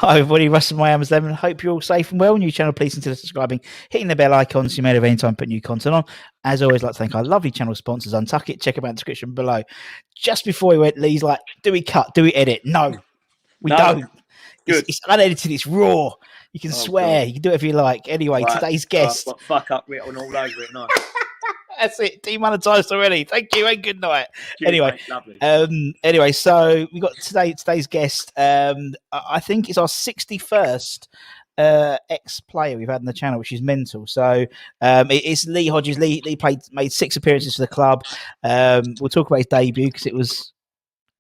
Hi everybody, Russ and my Amazon. Hope you're all safe and well. New channel, please consider subscribing, hitting the bell icon so you may have any time put new content on. As always, I'd like to thank our lovely channel sponsors, Untuck It. Check them out in the description below. Just before we went, Lee's like, do we cut? Do we edit? No, we don't. Good. It's unedited, it's raw. You can swear, God. you can do whatever you like. Anyway, Right. today's guest. Got fuck up written all over it, nice. That's it. Demonetised already. Thank you and good night. Cheers, Anyway, mate. Lovely. Anyway, so we got today's guest. I think it's our 61st ex-player we've had on the channel, which is mental. So it's Lee Hodges. Lee made 6 appearances for the club. We'll talk about his debut because it was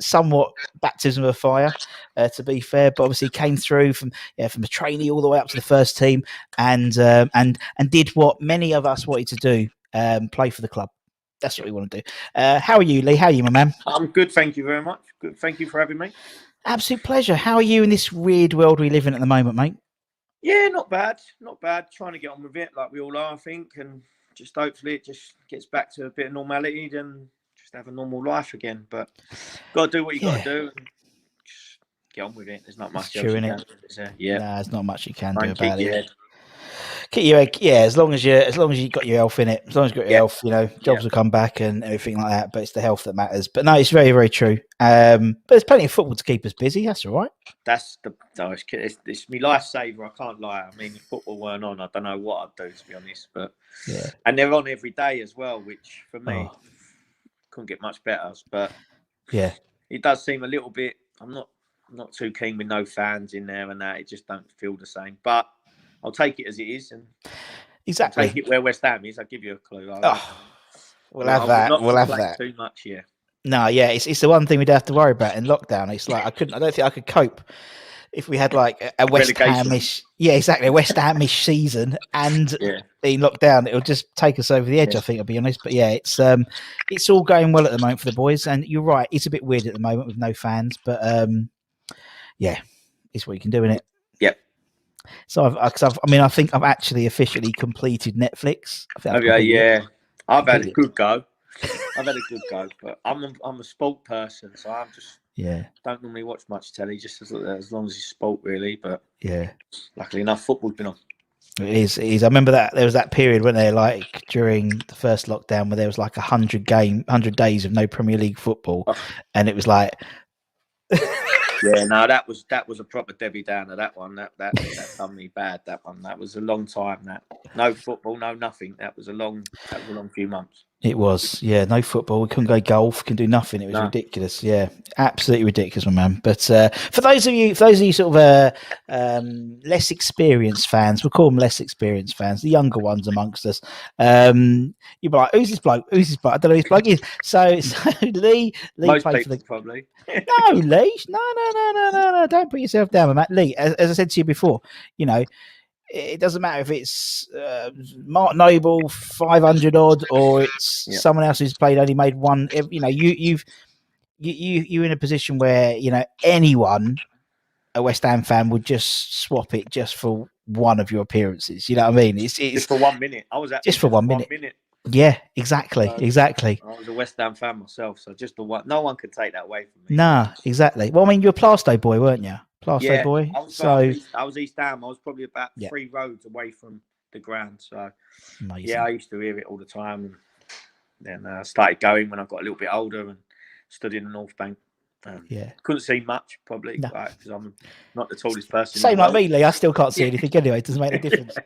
somewhat baptism of fire, to be fair. But obviously, he came through from a trainee all the way up to the first team, and did what many of us wanted to do. Play for the club. That's what we want to do. How are you, Lee? How are you, my man? I'm good, thank you very much. Good, thank you for having me. Absolute pleasure. How are you in this weird world we live in at the moment, mate? Yeah, not bad. Not bad. Trying to get on with it like we all are, I think, and just hopefully it just gets back to a bit of normality and just have a normal life again. But got to do what you got to do and just get on with it. There's not much else you can do, is there? Yeah. Nah, there's not much you can do about it. Keep your head. Yeah, as long as you got your health in it, as long as you got your health, jobs will come back and everything like that. But it's the health that matters. But no, it's very, very true. But there's plenty of football to keep us busy. That's all right. It's my lifesaver. I can't lie. I mean, if football weren't on, I don't know what I'd do, to be honest. But yeah, and they're on every day as well, which for me couldn't get much better. But yeah, it does seem a little bit. I'm not too keen with no fans in there and that. It just don't feel the same. But I'll take it as it is, and exactly. I'll take it where West Ham is. I'll give you a clue. We'll have that. We'll have that. Too much, yeah. No, yeah, it's the one thing we don't have to worry about in lockdown. It's like I don't think I could cope if we had like a West Hamish, a West Hamish season and being locked down. It'll just take us over the edge. I think, I'll be honest. But yeah, it's all going well at the moment for the boys. And you're right, it's a bit weird at the moment with no fans, but yeah, it's what you can do, isn't it? Yep. So I think I've actually officially completed Netflix. I've had a good go. But I'm a sport person, so I'm just don't normally watch much telly, just as long as it's sport, really. But luckily enough, football's been on. It is. I remember that there was that period when like during the first lockdown where there was like 100 days of no Premier League football, and it was like. Yeah, no, that was a proper Debbie Downer. That one, that done me bad. That one, that was a long time. That no football, no nothing. That was a long few months. It was, no football. We couldn't go golf, couldn't do nothing. It was ridiculous. Yeah, absolutely ridiculous, my man. But for those of you sort of less experienced fans, we'll call them less experienced fans, the younger ones amongst us. You'd be like, who's this bloke? I don't know who this bloke is. So Lee Most played people for the probably. No, Lee. No. Don't put yourself down, Matt. Lee, as I said to you before, it doesn't matter if it's Mark Noble 500 odd or it's someone else who's only made one. You're in a position where anyone, a West Ham fan, would just swap it just for one of your appearances. You know what I mean? It's just for 1 minute. I was at just for 1 minute. Yeah, exactly. I was a West Ham fan myself, so just the one. No one could take that away from me. Nah, exactly. Well, I mean, you're a Plasto boy, weren't you? Plasto boy. I was East Ham. I was probably about 3 roads away from the ground. So amazing. I used to hear it all the time. And then I started going when I got a little bit older and stood in the North Bank. Couldn't see much probably because I'm not the tallest person. Same like me, Lee. I still can't see anything anyway. It doesn't make any difference.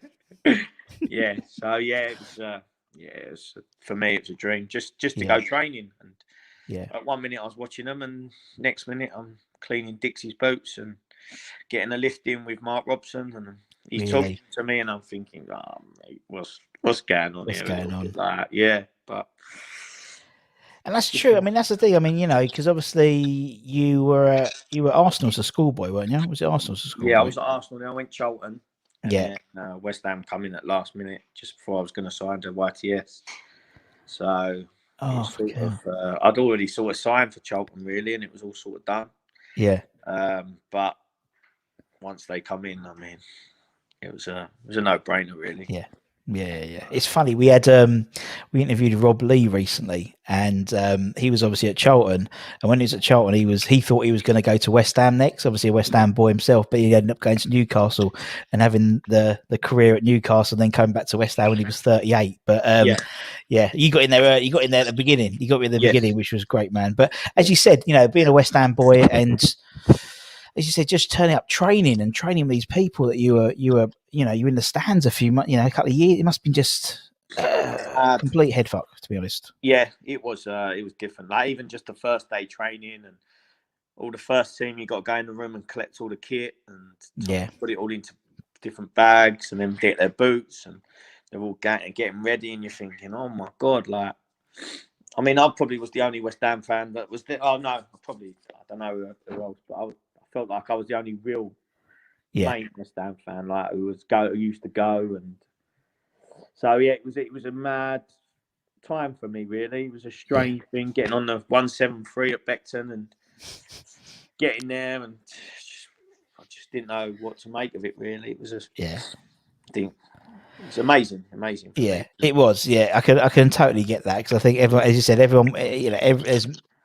It was for me. It was a dream just to go training. And at 1 minute I was watching them, and next minute I'm cleaning Dixie's boots and getting a lift in with Mark Robson, and he's talking to me, and I'm thinking, oh, mate, what's going on here? What's going on? But. And that's true. I mean, that's the thing. I mean, because obviously you were Arsenal as a schoolboy, weren't you? Was it Arsenal as a schoolboy? Yeah, I was at Arsenal. Then I went Charlton. And then, West Ham come in at last minute just before I was going to sign to YTS. So I'd already sort of signed for Charlton really, and it was all sort of done. Yeah. But once they come in, I mean, it was a no-brainer really. Yeah. Yeah. It's funny. We interviewed Rob Lee recently, and he was obviously at Charlton. And when he was at Charlton, he thought he was going to go to West Ham next. Obviously, a West Ham boy himself, but he ended up going to Newcastle and having the career at Newcastle, and then coming back to West Ham when he was 38. But you got in there. You got in there at the beginning. You got me at the beginning, which was great, man. But as you said, being a West Ham boy and, as you said, just turning up training these people that you were in the stands a couple of years. It must have been just complete head fuck, to be honest. Yeah, it was different. Like even just the first day training and all the first team, you got to go in the room and collect all the kit and put it all into different bags and then get their boots and they're all getting ready and you're thinking, oh my God, like, I mean, I probably was the only West Ham fan that was there. Oh no, I don't know who else, but I felt like I was the only real main West Ham fan, like who used to go, and so it was a mad time for me. Really, it was a strange thing getting on the 173 at Beckton and getting there, and I just didn't know what to make of it. Really, it was it's amazing. Yeah, it was. Yeah, I can totally get that, because I think everyone, as you said, everyone,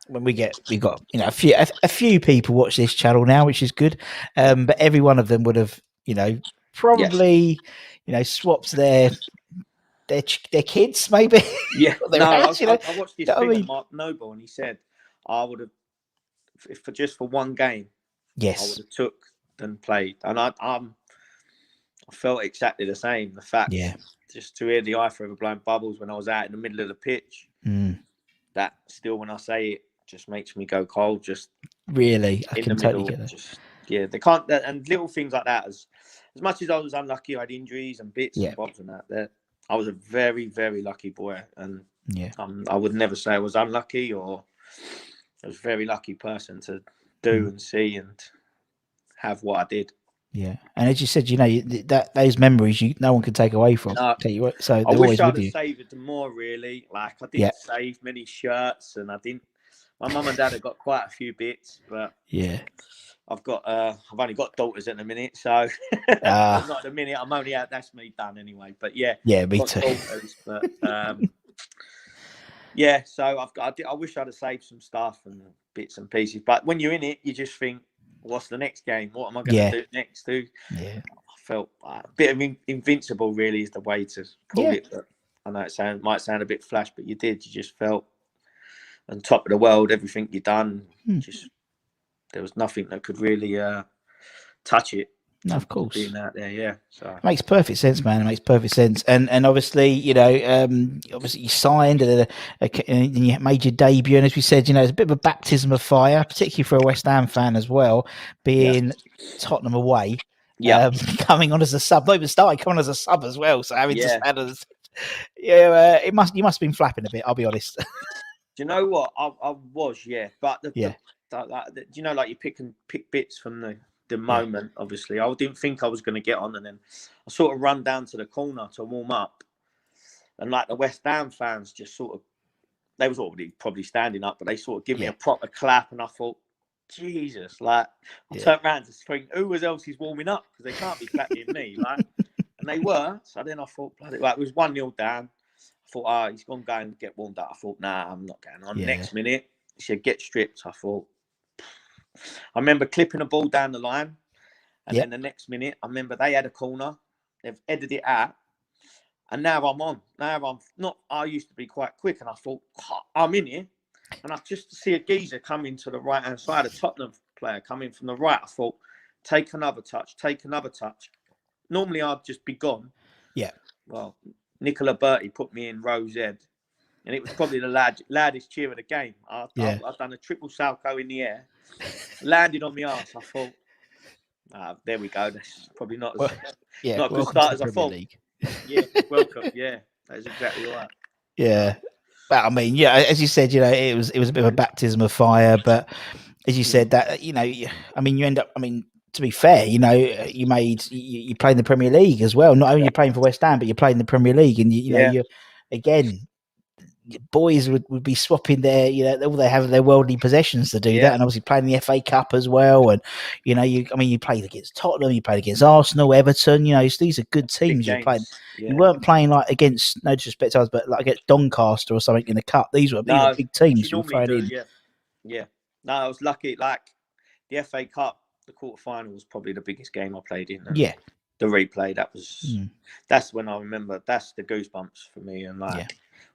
when we've got a few people watch this channel now, which is good. But every one of them would have probably swapped their kids maybe. Yeah, I watched this thing of Mark Noble, and he said I would have for one game. Yes, I would have took and played, and I felt exactly the same. The fact, just to hear the eye forever blowing bubbles when I was out in the middle of the pitch, that still, when I say it, just makes me go cold. Just really, I can totally get that. They can't, and little things like that. As much as I was unlucky, I had injuries and bits and bobs and that. I was a very, very lucky boy, and I would never say I was unlucky, or I was a very lucky person to do and see and have what I did. Yeah, and as you said, that those memories no one can take away from. So I wish I'd have saved more. Really, like I didn't save many shirts, and I didn't. My mum and dad have got quite a few bits, but I've only got daughters at the minute, so not at the minute. I'm only out. That's me done anyway. But me too. Daughters, but so I wish I'd have saved some stuff and bits and pieces. But when you're in it, you just think, what's the next game? What am I going to do next? I felt a bit of invincible. Really, is the way to call it. But I know it might sound a bit flash, but you just felt on top of the world. Everything you done, there was nothing that could really touch it. No, of course. Being out there, so it makes perfect sense, man. It makes perfect sense. And obviously, obviously you signed and you made your debut. And as we said, it's a bit of a baptism of fire, particularly for a West Ham fan as well, being Tottenham away. Coming on as a sub, not even starting, coming on as a sub as well. So having to stand as, you must have been flapping a bit. I'll be honest. Do you know what? I was, but like you pick bits from the moment. Obviously, I didn't think I was going to get on, and then I sort of run down to the corner to warm up, and like the West Ham fans just sort of, they was already probably standing up, but they sort of give me a proper clap, and I thought, Jesus, like I turned around to think, who else is warming up, because they can't be clapping me, like, and they were. So then I thought, bloody, like, it was 1-0 down. I thought, he's going to go and get warmed up. I thought, nah, I'm not going on. Next minute, he said, get stripped. I thought, I remember clipping a ball down the line, and then the next minute, I remember they had a corner, they've headed it out, and now I'm on. Now I'm not. I used to be quite quick, and I thought, I'm in here, and I just see a geezer coming to the right hand side, a Tottenham player coming from the right. I thought, take another touch. Normally, I'd just be gone. Yeah. Well, Nicola Berti put me in row Z, and it was probably the loudest cheer of the game. I've done a triple salto in the air, landed on my arse. I thought, there we go. That's probably not as not a good start as I thought. Yeah, welcome. Yeah, that is exactly right. Yeah, but I mean, as you said, it was a bit of a baptism of fire. But as you said, that I mean, you end up. I mean, to be fair, you play in the Premier League as well. Not only you're playing for West Ham, but you're playing in the Premier League, and you again, boys would be swapping their, all they have their worldly possessions to do that, and obviously playing the FA Cup as well. And you played against Tottenham, you played against Arsenal, Everton. These are good teams you played. You weren't playing like against, no disrespect to us, but like against Doncaster or something in the cup. These were big teams. You normally do, yeah. No, I was lucky. Like the FA Cup, the quarterfinal was probably the biggest game I played in. And the replay, that's when I remember. That's the goosebumps for me. And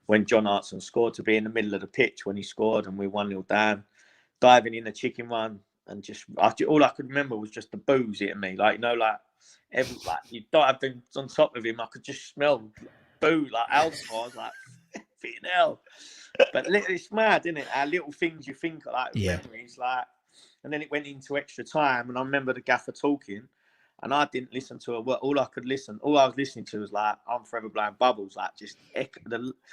when John Hartson scored, to be in the middle of the pitch when he scored and we 1-0 down, diving in the chicken run, and just all I could remember was just the boos hitting me. Like, you don't have been on top of him. I could just smell boo, like alcohol. I was like, "Fucking hell!" But it's mad, isn't it? How little things you think like memories, like. And then it went into extra time, and I remember the gaffer talking. And I didn't listen to it. All I was listening to was like, I'm forever blowing bubbles, like just echo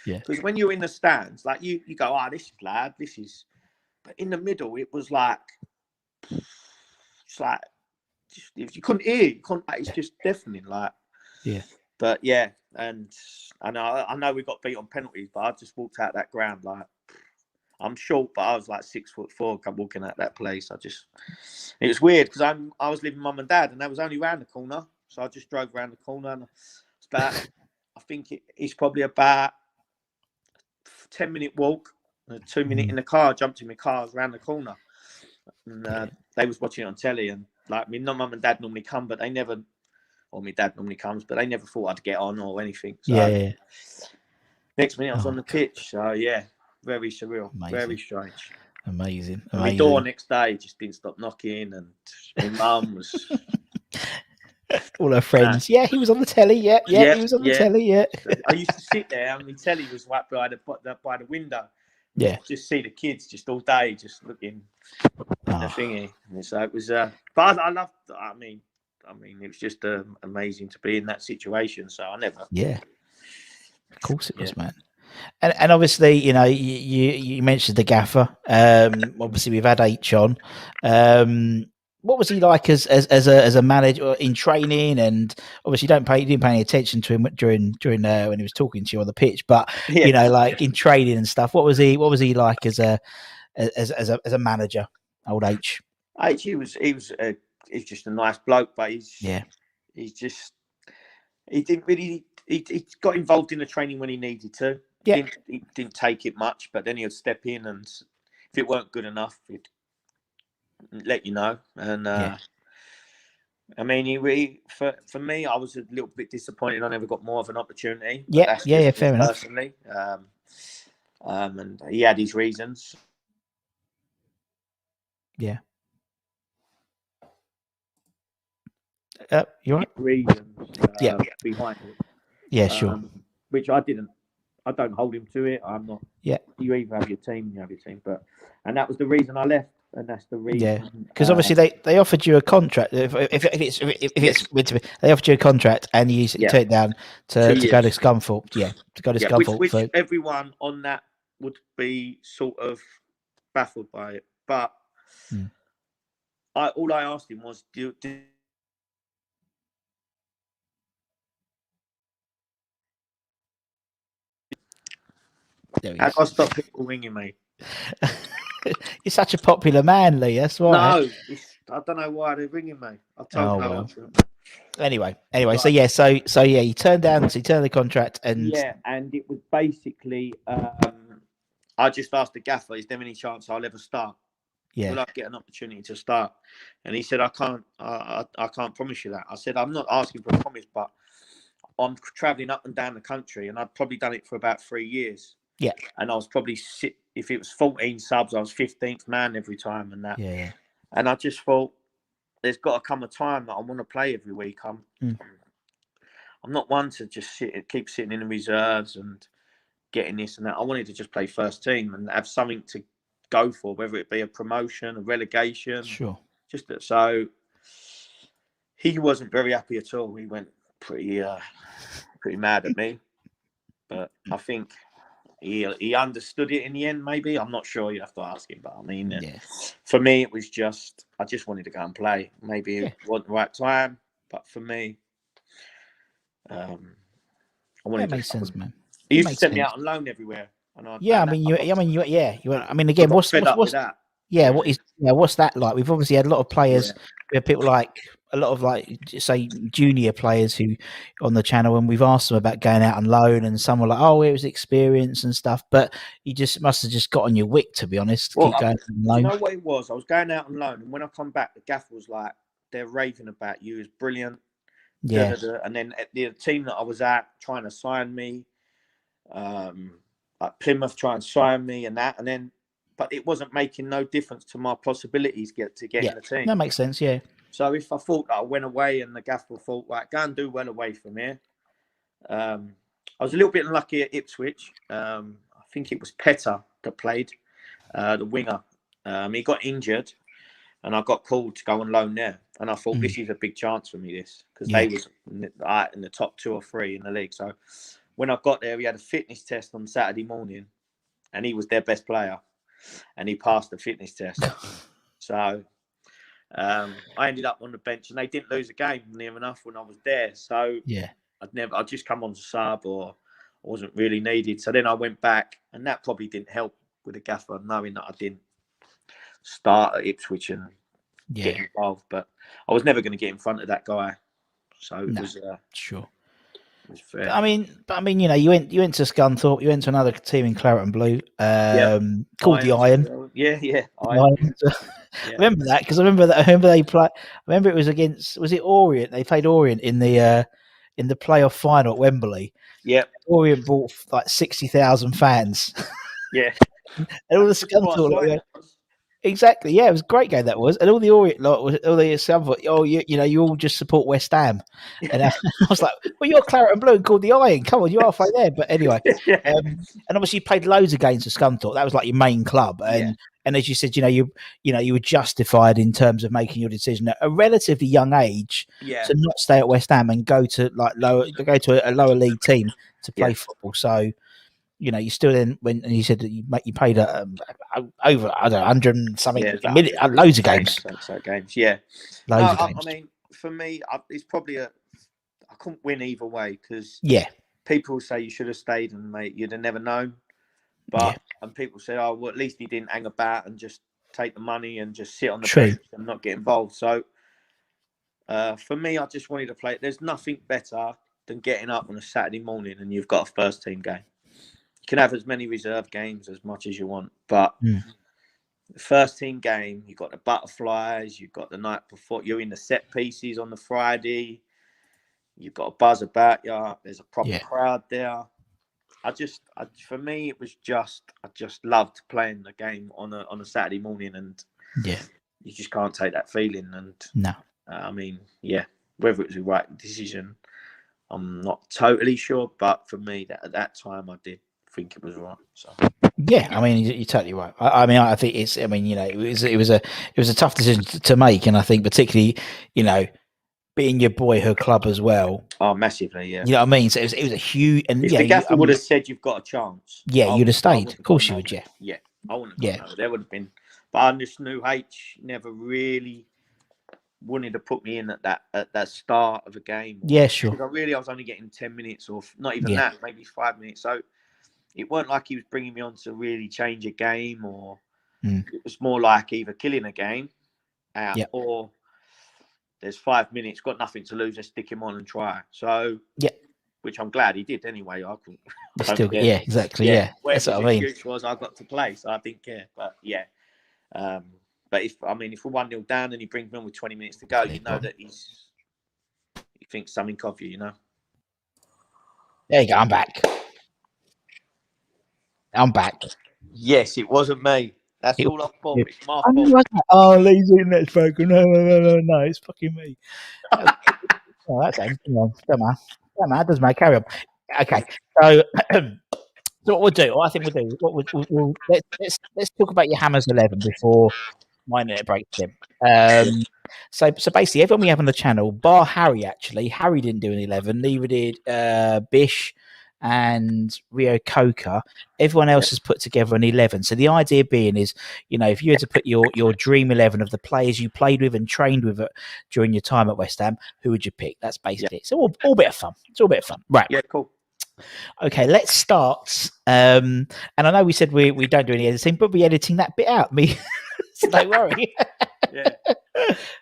because when you're in the stands, like you go, this is loud, this is. But in the middle, it was like, it's like, if you couldn't hear, it's just deafening, like. Yeah. But and I know we got beat on penalties, but I just walked out that ground like. I'm short, but I was like 6'4" walking out that place. It was weird because I was living with mum and dad, and that was only round the corner. So I just drove around the corner, and it's about, I think it's probably about 10-minute walk, 2-minute in the car. I jumped in my car around the corner, and they was watching it on telly. And like, my mum and dad normally come, but they never, or my dad normally comes, but they never thought I'd get on or anything. So next minute I was on the pitch. So very surreal. Amazing. Very strange. Amazing. My door next day just didn't stop knocking, and my mum was all her friends. He was on the telly. He was on the telly. I used to sit there, and the telly was right by the window. Just see the kids just all day, just looking at the thingy. And so it was. But I loved. I mean, it was just amazing to be in that situation. So I never. Yeah. Of course it was, man. And obviously, you mentioned the gaffer. Obviously, we've had H on. What was he like as a manager in training? And obviously, you didn't pay any attention to him during when he was talking to you on the pitch. But like in training and stuff, what was he like as a manager? Old H. He was just a nice bloke, but he's just he didn't really he got involved in the training when he needed to. He didn't take it much, but then he would step in, and if it weren't good enough, he'd let you know. And I mean, for me, I was a little bit disappointed I never got more of an opportunity. Fair enough. Personally, and he had his reasons. Yeah. You right? Reasons. Behind it. Yeah, sure. Which I didn't. I don't hold him to it. I'm not. Yeah. You either have your team, you have your team. And that was the reason I left, and that's the reason. Yeah. Because obviously they offered you a contract. If it's meant to be, they offered you a contract, and you took it down to go to Scunthorpe. Yeah, to go to Scunthorpe. Which everyone on that would be sort of baffled by it, but all I asked him was, how do I stop people ringing me? You're such a popular man, Lee. That's why. No, I don't know why they're ringing me. I told no one to. Anyway. Right. So he turned the contract, and and it was basically I just asked the gaffer, is there any chance I'll ever start? Yeah. Will I get an opportunity to start? And he said, I can't promise you that. I said, I'm not asking for a promise, but I'm traveling up and down the country, and I'd probably done it for about 3 years. Yeah. And I was probably, if it was 14 subs, I was 15th man every time and that. Yeah. And I just thought, there's got to come a time that I want to play every week. I'm not one to just keep sitting in the reserves and getting this and that. I wanted to just play first team and have something to go for, whether it be a promotion, a relegation. Sure. So he wasn't very happy at all. He went pretty mad at me. But I think he understood it in the end, maybe. I'm not sure. You have to ask him. But I mean, for me, it was just, I just wanted to go and play. Maybe it wasn't the right time. But for me, I wanted that makes sense, man. He used to send me out on loan everywhere. Yeah, I mean, you went. I mean, again, what's that? Yeah, what's that like? We've obviously had a lot of players. We have people like a lot of say junior players who on the channel, and we've asked them about going out on loan, and some were like, "Oh, it was experience and stuff," but you just must have just got on your wick, to be honest. Well, keep going on loan. You know what it was? I was going out on loan, and when I come back, the gaffer was like, "They're raving about you. It's brilliant." Yeah. And then the team that I was at trying to sign me, like Plymouth trying to sign me and that, and then. But it wasn't making no difference to my possibilities to get in the team. That makes sense, yeah. So if I thought that I went away and the gaffer thought, right, go and do well away from here. I was a little bit unlucky at Ipswich. I think it was Petter that played, the winger. He got injured and I got called to go on loan there. And I thought, this is a big chance for me, because they was in the top 2 or 3 in the league. So when I got there, we had a fitness test on Saturday morning and he was their best player. And he passed the fitness test. So I ended up on the bench, and they didn't lose a game near enough when I was there. So I'd just come on to sub, or I wasn't really needed. So then I went back, and that probably didn't help with the gaffer, knowing that I didn't start at Ipswich and get involved. But I was never going to get in front of that guy. So it was sure. But I mean, you went to Scunthorpe, you went to another team in Claret and Blue, called the Iron. Iron. Remember that, because I remember they played. I remember it was against, was it Orient? They played Orient in the playoff final at Wembley. Yeah, Orient brought like 60,000 fans. Yeah, and all the Scunthorpe. Exactly, yeah, it was a great game that was, and all the Orient all the Scunthorpe, you all just support West Ham, and I was like, well, you're Claret and Blue and called the Iron. Come on, you're halfway there. But anyway, and obviously you played loads of games for Scunthorpe. That was like your main club, and as you said, you were justified in terms of making your decision at a relatively young age to not stay at West Ham and go to a lower league team to play football. So. You still then and you said that you paid over 100 and something million, loads of games. Loads of games. I mean, for me, it's probably I couldn't win either way, because people say you should have stayed and you'd have never known. But and people say, oh, well, at least he didn't hang about and just take the money and just sit on the bench and not get involved. So for me, I just wanted to play. There's nothing better than getting up on a Saturday morning and you've got a first team game. You can have as many reserve games as much as you want, but the first team game, you've got the butterflies, you've got the night before, you're in the set pieces on the Friday, you've got a buzz about you, there's a proper crowd there. For me, it was I just loved playing the game on a Saturday morning, and you just can't take that feeling. And I mean, whether it was the right decision, I'm not totally sure, but for me, at that time, I did think it was right. So I mean, you're totally right. I think it's. I mean, it was a tough decision to make, and I think particularly, being your boyhood club as well. Oh, massively, yeah. You know what I mean? So it was a huge. And if the gaffer would have said you've got a chance, you'd have stayed. Of course, you would. Yeah, I wouldn't have gone. There would have been, but I just knew H never really wanted to put me in at that start of a game. Sure. Because I was only getting 10 minutes, or not even that, maybe 5 minutes. So it weren't like he was bringing me on to really change a game, or it was more like either killing a game out or there's 5 minutes, got nothing to lose, let's stick him on and try. So which I'm glad he did anyway. I couldn't. Exactly. Yeah, that's what I mean. Excuse was I got to play, so I didn't care. But but if we're 1-0 down and he brings me on with 20 minutes to go, you know that he thinks something of you, There you go. I'm back. Yes, it wasn't me. That's all I thought. It's my fault. Oh, Lee's in that spoken. No, it's fucking me. That's it. Come on. That doesn't matter. Carry on. Okay, so what we'll do, I think we'll let's talk about your Hammers 11 before my internet breaks in. So basically, everyone we have on the channel, bar Harry, actually, Harry didn't do an 11. Neither did Bish and Rio Coca. Everyone else has put together an 11. So the idea being is, if you had to put your dream 11 of the players you played with and trained with during your time at West Ham, who would you pick? That's basically it. So all bit of fun. It's all a bit of fun. Right. Yeah, cool. Okay, let's start. And I know we said we don't do any editing, but we're editing that bit out. Me, so don't worry. Yeah.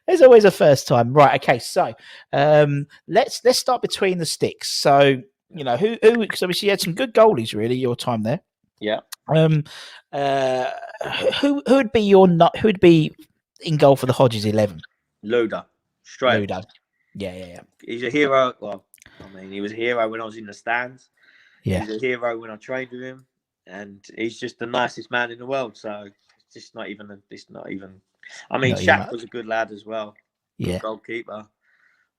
There's always a first time, right? Okay, so let's start between the sticks. So you know who because obviously you had some good goalies really your time there. Yeah. Who would be who would be in goal for the Hodges 11? Luda, straight. Luda. Yeah. He's a hero. Well, I mean, he was a hero when I was in the stands. Yeah. He's a hero when I trained with him, and he's just the nicest man in the world. So it's just not even. It's not even. I mean, Shaq was a good lad as well. Good goalkeeper.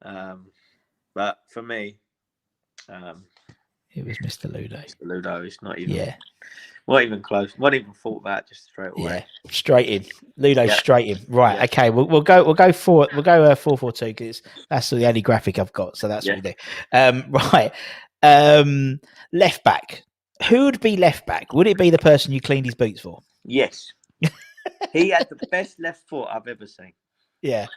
But for me, it was Mr. Ludo. Mr. Ludo. It's not even. Yeah. Not even close. Not even thought about. Just straight away. Yeah, straight in. Ludo, straight in. Right. Yeah. Okay. We'll go 4-4-2 because that's the only graphic I've got. So that's what we do. Right. Left back. Who would be left back? Would it be the person you cleaned his boots for? Yes. He had the best left foot I've ever seen. Yeah.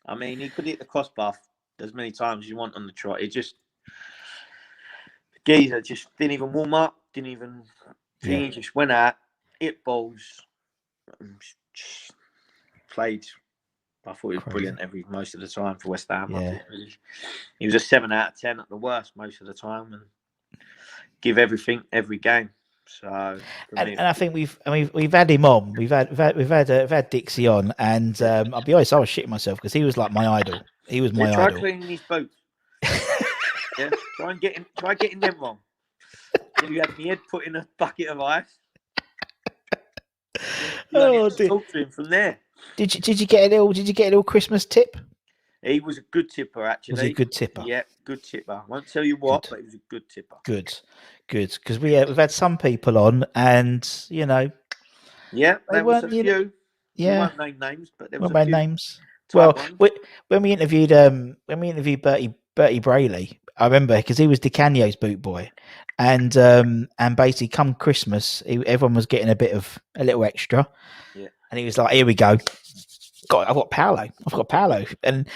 I mean, he could hit the crossbar as many times as you want on the trot. It just geezer just didn't even warm up. Didn't even. He just went out, hit balls, played. I thought he was brilliant most of the time for West Ham. Yeah. He was a 7 out of 10 at the worst most of the time, and give everything every game. So, and I think we've had him on. We've had Dixie on, and I'll be honest, I was shitting myself because he was like my idol. He was my idol. Try cleaning his boots. Try getting them wrong. You had my head put in a bucket of ice. Talk to him from there. Did you get a little Christmas tip? He was a good tipper, actually. Was he a good tipper? Yeah, good tipper. I won't tell you what, but he was a good tipper. Good. Because we've had some people on, and you know, there was a few. Yeah, we won't name names, but there was a few names. Well, when we interviewed Bertie Brayley, I remember because he was DiCanio's boot boy, and basically come Christmas, everyone was getting a little extra, and he was like, "Here we go, I've got Paolo," and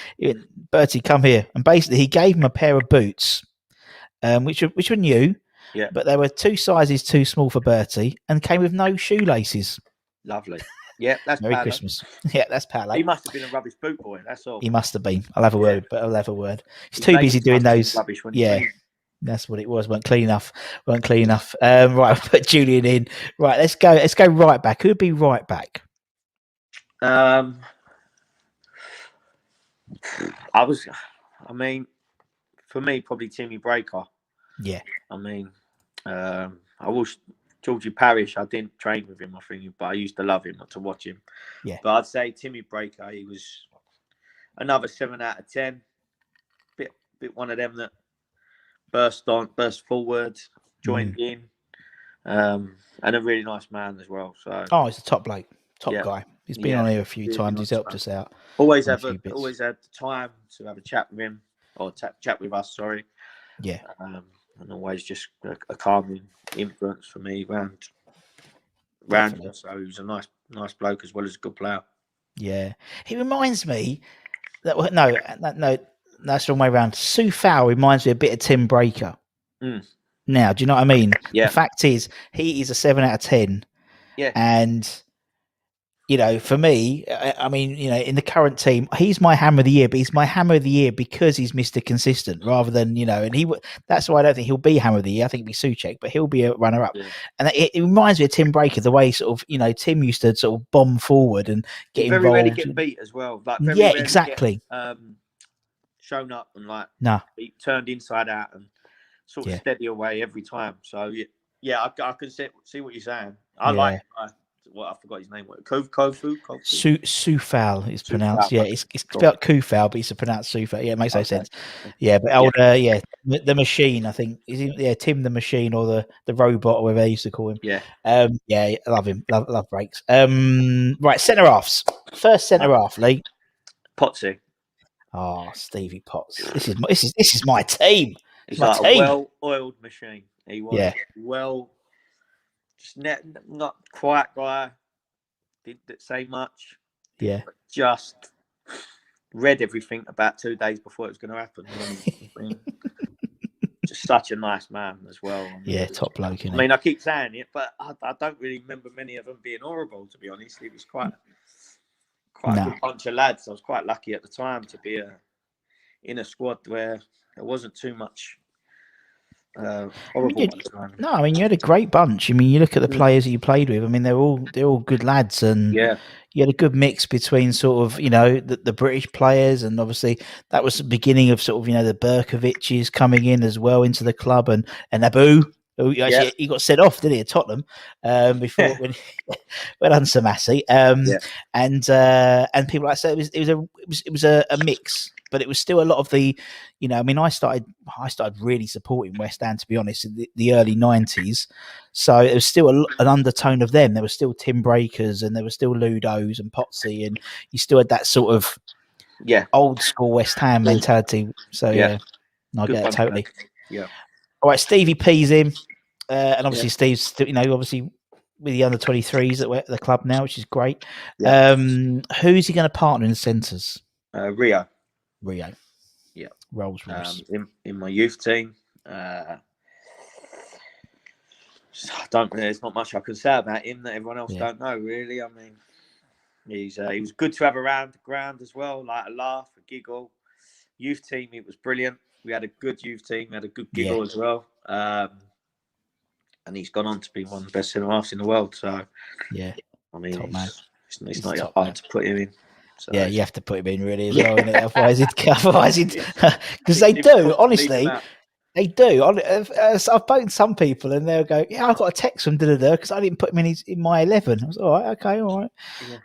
Bertie, come here, and basically he gave him a pair of boots, which were new, but they were 2 sizes too small for Bertie, and came with no shoelaces. Lovely. Yeah, that's Merry Paolo. Christmas. Yeah, that's Paolo. He must have been a rubbish boot boy. That's all. He must have been. I'll have a word. He's too busy doing those. That's what it was. Weren't clean enough. Right, I'll put Julian in. Right, let's go right back. Who'd be right back? I mean, for me, probably Timmy Breaker. Yeah. I mean, I wish Georgie Parish, I didn't train with him, I think, but I used to love him, not to watch him. Yeah. But I'd say Timmy Breaker, he was another 7 out of 10. Bit one of them that burst forward, joined in, and a really nice man as well. So. Oh, he's a top bloke, guy. He's been on here a few times. He's helped us out. Always had the time to have a chat with him, or chat with us. Sorry. Yeah. And always just a calming influence for me around. So he was a nice bloke as well as a good player. Yeah, he reminds me that no, that's the wrong way around. Sue Fowl reminds me a bit of Tim Breaker. Now, do you know what I mean? Yeah. The fact is, he is a 7 out of 10. Yeah. And you know, for me, I mean, you know, in the current team, he's my hammer of the year, but he's my hammer of the year because he's Mr. Consistent rather than, you know, and that's why I don't think he'll be hammer of the year. I think it'll be Souček, but he'll be a runner up. Yeah. And it reminds me of Tim Breaker, the way sort of, you know, Tim used to sort of bomb forward and get involved. Very rarely get beat as well. Like exactly. Shown up and be turned inside out and sort of steady away every time. So I can see what you're saying. I forgot his name. Kofu? Sufal is pronounced. Yeah, it's spelled Kufal, but it's pronounced Sufal. Yeah, it makes no sense. Yeah, but the machine, I think. Is he, Tim the Machine or the robot or whatever they used to call him. Yeah. I love him. Love breaks. Right, centre halves. First centre half, Lee. Potsy. Oh, Stevie Potts. This is my team. He's like a well-oiled machine. He was just not quite guy. Didn't say much. Yeah. Just read everything about 2 days before it was going to happen. just such a nice man as well. I mean, top bloke. I mean, I keep saying it, but I don't really remember many of them being horrible. To be honest, it was quite a good bunch of lads. I was quite lucky at the time to be in a squad where there wasn't too much. Horrible. No, I mean you had a great bunch. I mean, you look at the players that you played with. I mean, they're all good lads, and you had a good mix between sort of the British players, and obviously that was the beginning of sort of the Berkoviches coming in as well into the club, and Abu. Actually, he got sent off, didn't he, at Tottenham before when Unsamasi, and people like that. So it was a mix. But it was still a lot of the, I mean, I started really supporting West Ham, to be honest, in the early 90s. So there was still an undertone of them. There were still Tim Breakers, and there were still Ludos and Potsy, and you still had that sort of old school West Ham mentality. So I get it totally. Yeah. All right, Stevie P's in, and obviously Steve's still, obviously with the under 23s at the club now, which is great. Yeah. Who's he going to partner in centres? Rio. Yeah. Rolls Royce. In my youth team. There's not much I can say about him that everyone else don't know, really. I mean, he was good to have around the ground as well, like a laugh, a giggle. Youth team, it was brilliant. We had a good youth team, we had a good giggle as well. And he's gone on to be one of the best centre-halves in the world. So, I mean, top man. It's not hard to put him in. So, you have to put him in really as well. Otherwise, because they do, honestly, they do. I've spoken to some people and they'll go, "Yeah, I got a text from because I didn't put him in my 11." I was all right, okay, all right,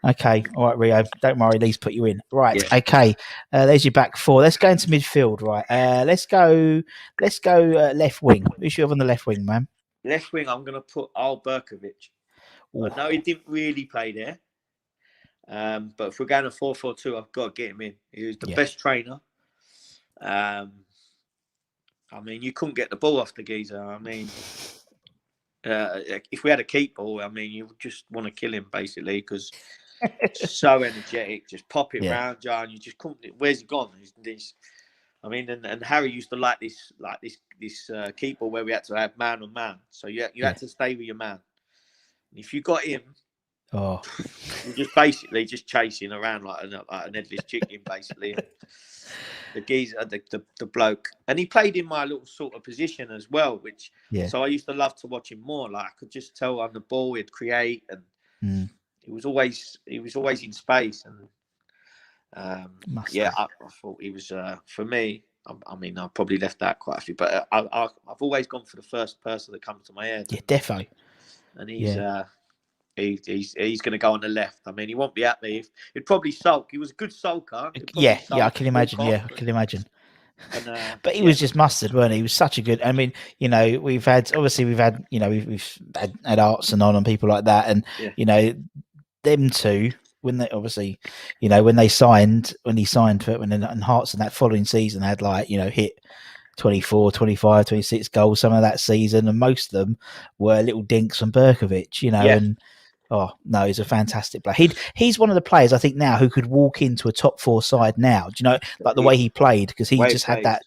okay, all right, Rio. Don't worry, Lee's put you in. Right, okay. There's your back four. Let's go into midfield. Right, let's go left wing. Who should you have on the left wing, man? Left wing, I'm going to put Al Berkovic. I know he didn't really play there. But if we're going to 4-4-2, I've got to get him in. He was the best trainer. I mean, you couldn't get the ball off the geezer. I mean, if we had a keep ball, I mean, you just want to kill him basically because so energetic. Just pop it round, John. You just couldn't. Where's he gone? I mean, and Harry used to like this keep ball where we had to have man on man. So you had to stay with your man. And if you got him. Oh, you're just basically just chasing around like an headless chicken, basically. The geezer, the bloke, and he played in my little sort of position as well, which so I used to love to watch him more. Like I could just tell on the ball he'd create, and he was always in space, and I thought he was for me. I mean, I probably left out quite a few, but I've always gone for the first person that comes to my head. Yeah, defo. And he's going to go on the left. I mean, he won't be happy. He'd probably sulk. He was a good sulker. I can imagine. I can imagine. And, but he was just mustard, weren't he? He was such a good. I mean, we've had we've had Artson on and people like that, and them two when they obviously when he signed for it, and Hartson that following season had hit 24, 25, 26 goals some of that season, and most of them were little dinks from Berkovic, and oh no, he's a fantastic player. He's one of the players I think now who could walk into a top four side now. Do you know, like the way he played, because he just had that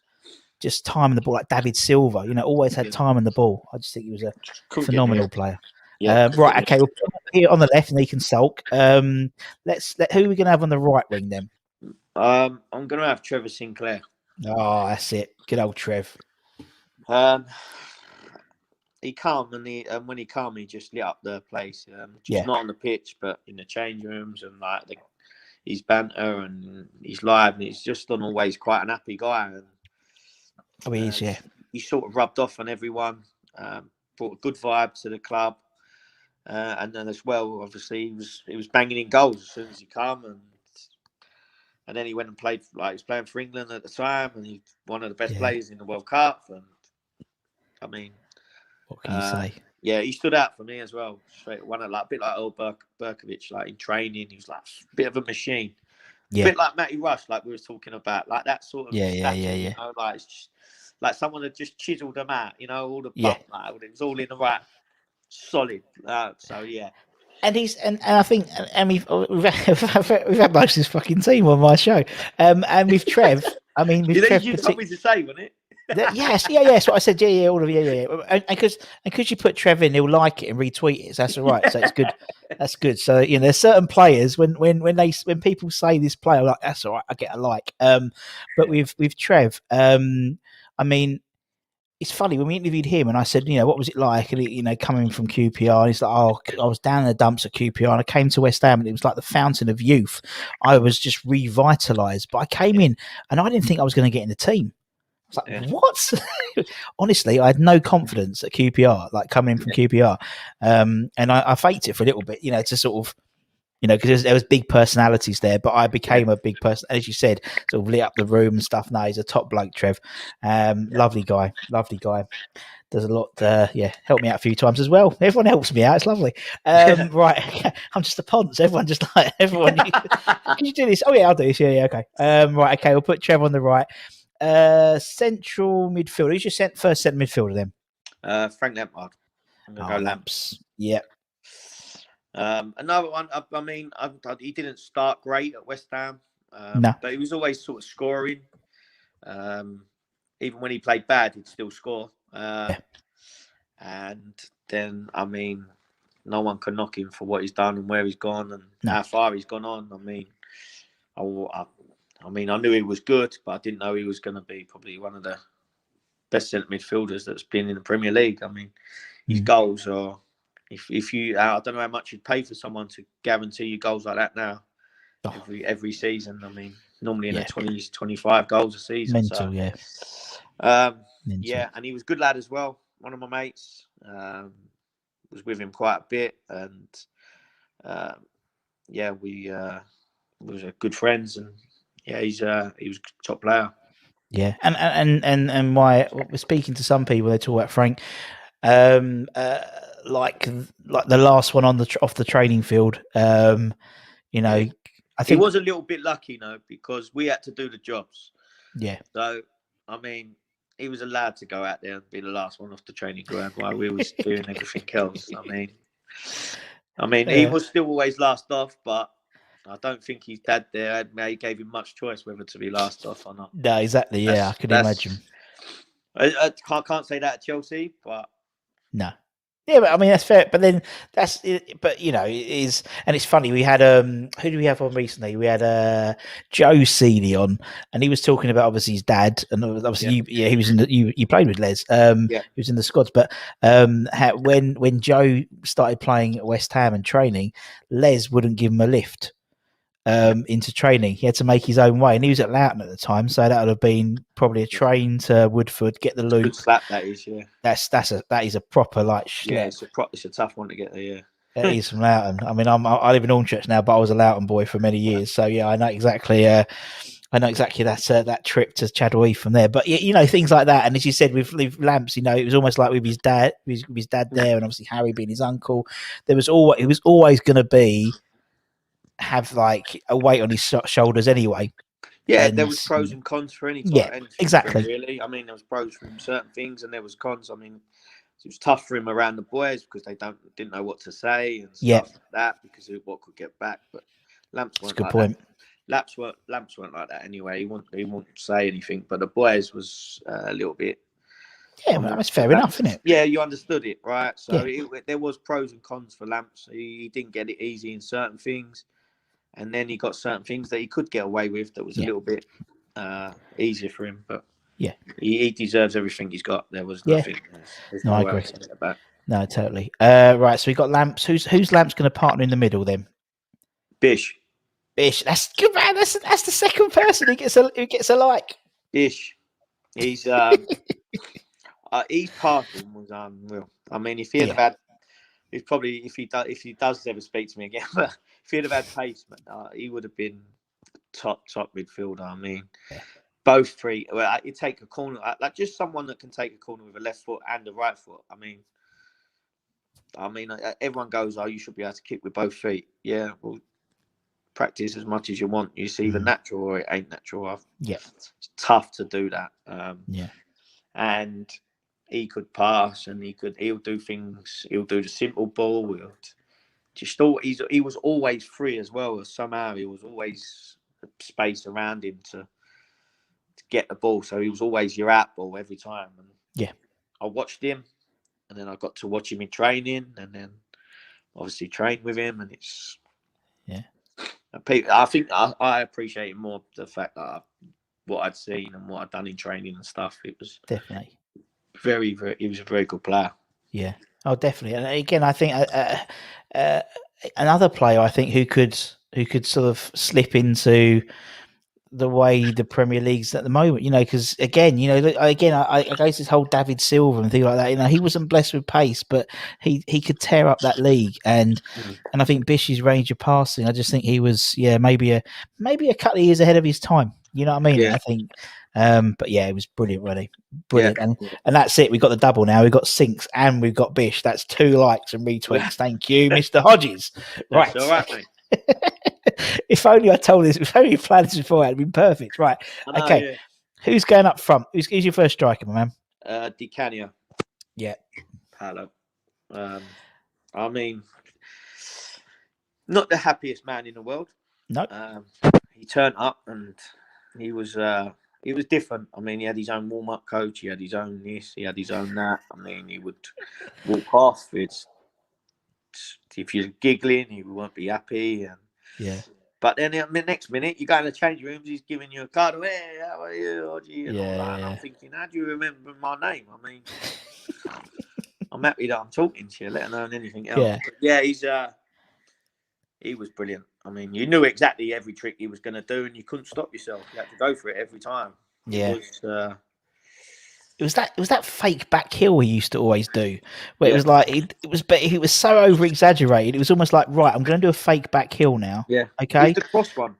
just time on the ball, like David Silva. Always had time on the ball. I just think he was a phenomenal player. Yeah. Right, okay, we'll put him here on the left, and he can sulk. Who are we going to have on the right wing then? I'm going to have Trevor Sinclair. Oh, that's it. Good old Trev. He calm, and when he calm, he just lit up the place. Not on the pitch, but in the change rooms, and his banter and his live, and he's just always quite an happy guy. And he is, he sort of rubbed off on everyone. Brought a good vibe to the club, and then as well, obviously, he was banging in goals as soon as he come, and then he went and played, he was playing for England at the time, and he's one of the best players in the World Cup. And I mean, what can you say? Yeah, he stood out for me as well. Straight one of a bit like old Berkovic, in training, he was a bit of a machine. Yeah. A bit like Matty Rush, like we were talking about, like that sort of stature, it's just like someone had just chiseled them out, all the bump, it was all in the right, solid. So yeah. And I think we've had most of this fucking team on my show. And with Trev, I mean, with Trev, you told me to say, wasn't it? Yes, yeah, that's what I said. Yeah, all of yeah. And because you put Trev in, he'll like it and retweet it. So that's all right. So it's good. That's good. So there's certain players when people say this player, like that's all right, I get a like. But with Trev, I mean, it's funny when we interviewed him and I said, what was it like? And he, coming from QPR, and he's like, oh, I was down in the dumps at QPR and I came to West Ham and it was like the fountain of youth. I was just revitalised. But I came in and I didn't think I was going to get in the team. I was like, what? Honestly, I had no confidence at QPR, like coming in from QPR. And I faked it for a little bit, to sort of, because there was big personalities there, but I became a big person, as you said, sort of lit up the room and stuff. Now he's a top bloke, Trev. Lovely guy. Does a lot. Helped me out a few times as well. Everyone helps me out. It's lovely. Right, I'm just a ponce. Everyone just like everyone. Can you do this? Oh yeah, I'll do this. Yeah, okay. Right, okay. We'll put Trev on the right. Central midfielder. Who's your first centre midfielder then? Frank Lampard. I'm gonna go Lamps. Yeah. Another one. I mean, he didn't start great at West Ham, no, but he was always sort of scoring. Even when he played bad, he'd still score. And then, I mean, no one can knock him for what he's done and where he's gone and how far he's gone on. I mean, I knew he was good, but I didn't know he was going to be probably one of the best centre midfielders that's been in the Premier League. I mean, his goals are. If you, I don't know how much you'd pay for someone to guarantee you goals like that now. Every season. I mean, normally in the 20s, 25 goals a season. Mental, yeah, and he was a good lad as well. One of my mates was with him quite a bit, and we was good friends, and he was a top player. Yeah, and why we're speaking to some people, they talk about Frank. Like the last one off the training field. I think he was a little bit lucky, because we had to do the jobs. Yeah. So I mean, he was allowed to go out there and be the last one off the training ground while we was doing everything else. I mean, he was still always last off, but I don't think his dad there gave him much choice whether to be last off or not. No, exactly. Yeah, I could imagine. I can't say that at Chelsea, but no. Yeah, but I mean that's fair. But then that's it. But it is, and it's funny. We had who do we have on recently? We had Joe Seeley on, and he was talking about obviously his dad, and obviously he was in the you played with Les. He was in the squads. But when Joe started playing at West Ham and training, Les wouldn't give him a lift into training. He had to make his own way, and he was at Loughton at the time, so that would have been probably a train to Woodford, get the loop. Good slap, that is, yeah. That is a proper schlep. Yeah, it's a tough one to get there. Yeah, it is from Loughton. I mean, I live in Hornchurch now, but I was a Loughton boy for many years, so yeah, I know exactly. I know exactly that trip to Chadwell Heath from there. But things like that, and as you said with Lamps, it was almost like with his dad, there, and obviously Harry being his uncle. It was always going to have like a weight on his shoulders anyway. Yeah, there was pros and cons for anything. Yeah, exactly. Really, I mean, there was pros from certain things, and there was cons. I mean, it was tough for him around the boys because they didn't know what to say and stuff like that because of what could get back. But Lamps weren't like that. Lamps weren't like that anyway. He wouldn't say anything, but the boys was a little bit. Yeah, well, that's fair enough, isn't it? Yeah, you understood it, right? So there was pros and cons for Lamps. He didn't get it easy in certain things. And then he got certain things that he could get away with that was a little bit easier for him. But he deserves everything he's got. There was nothing. No, I agree. No, totally. Right, so we got Lamps. Who's Lamps going to partner in the middle then? Bish. That's good, man. That's the second person who gets a like. Bish. He's his passing was unreal. I mean, if he had had. He's probably if he does ever speak to me again, but if he'd have had pace, he would have been top midfielder. I mean, both three. Well, you take a corner, like just someone that can take a corner with a left foot and a right foot. I mean, everyone goes, "Oh, you should be able to kick with both feet." Yeah, well, practice as much as you want. It's either natural or it ain't natural. It's tough to do that. And he could pass, and he'll do things. He'll do the simple ball. He was always free as well. Somehow he was always space around him get the ball. So he was always your out ball every time. And yeah, I watched him, and then I got to watch him in training, and then obviously trained with him, and it's I think I appreciate more the fact that what I'd seen and what I'd done in training and stuff. It was definitely very, very. He was a very good player. Yeah. Oh, definitely. And again, I think another player I think who could sort of slip into the way the Premier League's at the moment, because again, I go to this whole David Silva and things like that. He wasn't blessed with pace, but he could tear up that league. And I think Bish's range of passing, I just think he was, maybe a couple of years ahead of his time. You know what I mean? Yeah. I think, but yeah, it was brilliant, really brilliant. Yeah. And that's it. We've got the double now. We've got Sinks and we've got Bish. That's 2 likes and retweets. Thank you, Mr. Hodges. That's all right, mate. If only I told this. If only you planned this before, it'd been perfect. Right. Know, okay. Yeah. Who's going up front? Who's your first striker, my man? Di Canio. Yeah. Paolo. I mean, not the happiest man in the world. No. He turned up and he was different. I mean, he had his own warm-up coach. He had his own this. He had his own that. I mean, he would walk off. If you're giggling, he won't be happy. And yeah. But then the next minute, you go in the change rooms, he's giving you a card. Hey, how are you, Hodgie? And all that. And I'm thinking, how do you remember my name? I mean, I'm happy that I'm talking to you, let alone anything else. Yeah, but yeah, he was brilliant. I mean, you knew exactly every trick he was going to do, and you couldn't stop yourself. You had to go for it every time. Yeah. It was that fake back heel he used to always do, where it was like he was so over exaggerated. It was almost like, right, I'm going to do a fake back heel now. Yeah. Okay. The cross one.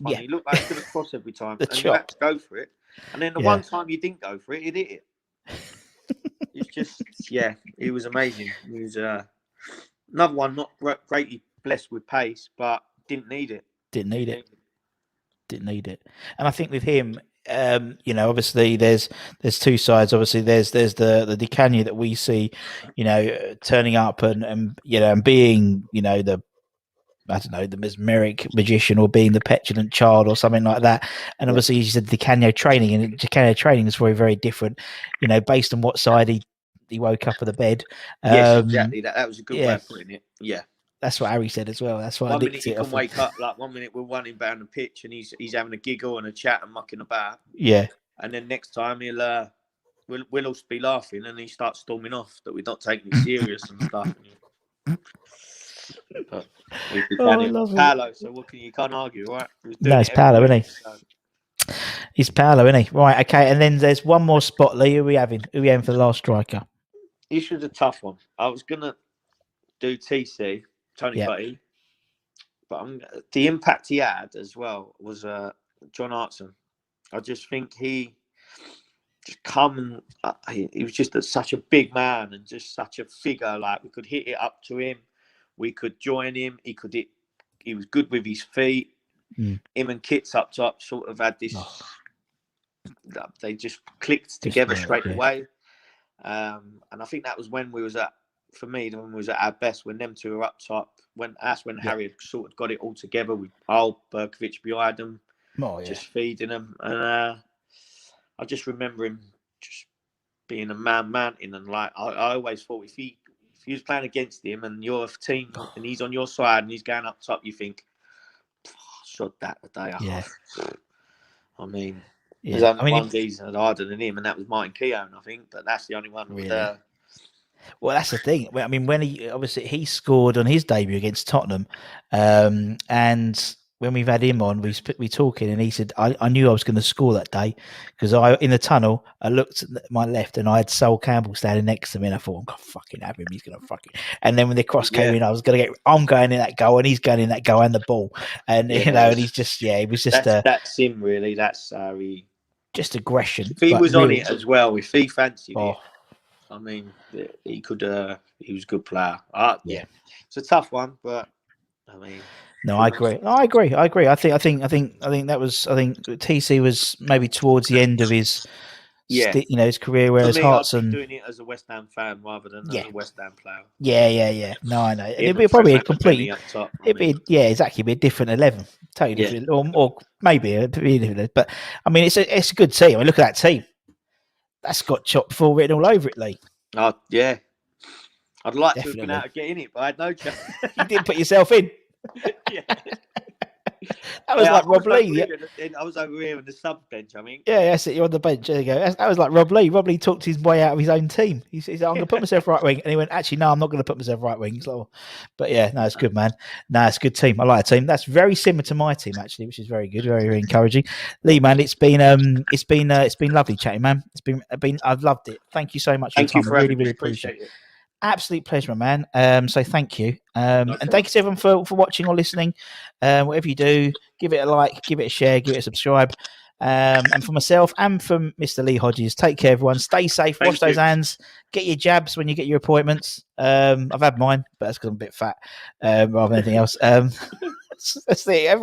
Yeah. He looked like he was going to cross every time, and you had to go for it. And then the one time you didn't go for it, he did it. It's just he was amazing. He was another one not greatly blessed with pace, but didn't need it. Didn't need it. And I think with him, obviously there's 2 sides. Obviously there's the Di Canio that we see, turning up and being, the mesmeric magician or being the petulant child or something like that. And obviously you said Di Canio training, and Di Canio training is very, very different, based on what side he woke up at the bed. Yes, exactly. That was a good way of putting it. Yeah. That's what Harry said as well. That's why 1 minute you can wake up, like 1 minute we're running down the pitch and he's having a giggle and a chat and mucking about. Yeah. And then next time we'll all be laughing and he starts storming off that we're not taking it serious and stuff. But Paolo, so you can't argue, right? No, it's Paolo, isn't he? So. He's Paolo, isn't he? Right, okay. And then there's one more spot, Lee. Who are we having for the last striker? This was a tough one. I was gonna do TC. Tony Buddy, but the impact he had as well was John Hartson. I just think he just he was just such a big man and just such a figure. Like we could hit it up to him, we could join him. He was good with his feet. Him and Kits up top sort of had this. They just clicked together straight away, and I think that was when we was at. For me, when we was at our best, when them 2 were up top, that's when Harry had sort of got it all together with Berkovic behind them, just feeding them. And I just remember him just being a mountain, and like I always thought, if he was playing against him and you're a team and he's on your side and he's going up top, you think, shot that the day off. I mean, there's only one geezer harder than him, and that was Martin Keown, I think, but that's the only one with. Well, that's the thing. I mean, when he scored on his debut against Tottenham, and when we've had him on, we talking, and he said, I knew I was going to score that day because in the tunnel, I looked at my left and I had Sol Campbell standing next to me, and I thought, I'm going to fucking have him. He's going to fucking. And then when the cross came in, I'm going in that goal, and he's going in that goal and the ball, and and he's just he was just that's him really. That's just aggression. If he was really, on it as well, if he fancied it. I mean, he could. He was a good player. It's a tough one, but I mean. No, I agree. I think that was. I think TC was maybe towards the end of his his career, whereas Hearts I'd and be doing it as a West Ham fan rather than as a West Ham player. Yeah. No, I know. And it'd be probably a complete. It'd be exactly. It'd be a different 11, totally different, or maybe a different. But I mean, it's a good team. I mean, look at that team. That's got chopped before written all over it, Lee. Oh yeah, I'd like to have been able to get in it, but I had no chance. You didn't put yourself in. Yeah. That was like Rob Lee. I was over here on the sub bench, I mean. Yeah, that's it. You're on the bench. There you go. That was like Rob Lee. Rob Lee talked his way out of his own team. He said, I'm going to put myself right wing. And he went, actually, no, I'm not going to put myself right wing. But yeah, no, it's good, man. No, it's a good team. I like the team. That's very similar to my team, actually, which is very good. Very, very encouraging. Lee, man, it's been lovely chatting, man. I've loved it. Thank you so much for your time. I really, really appreciate it. Absolute pleasure, man. So thank you. And thank you to everyone for watching or listening. Whatever you do, give it a like, give it a share, give it a subscribe. And for myself and from Mr. Lee Hodges, take care, everyone. Stay safe, wash those hands, get your jabs when you get your appointments. I've had mine, but that's because I'm a bit fat rather than anything else. That's it.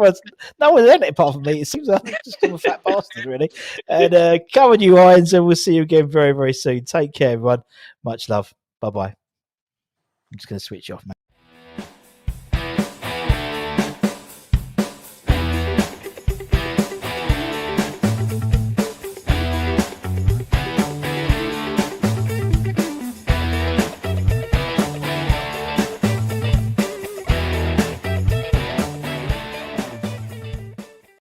No one's in it apart from me. It seems like I'm just a fat bastard, really. And come on, you irons, and we'll see you again very, very soon. Take care, everyone. Much love. Bye-bye. I'm just going to switch off, man.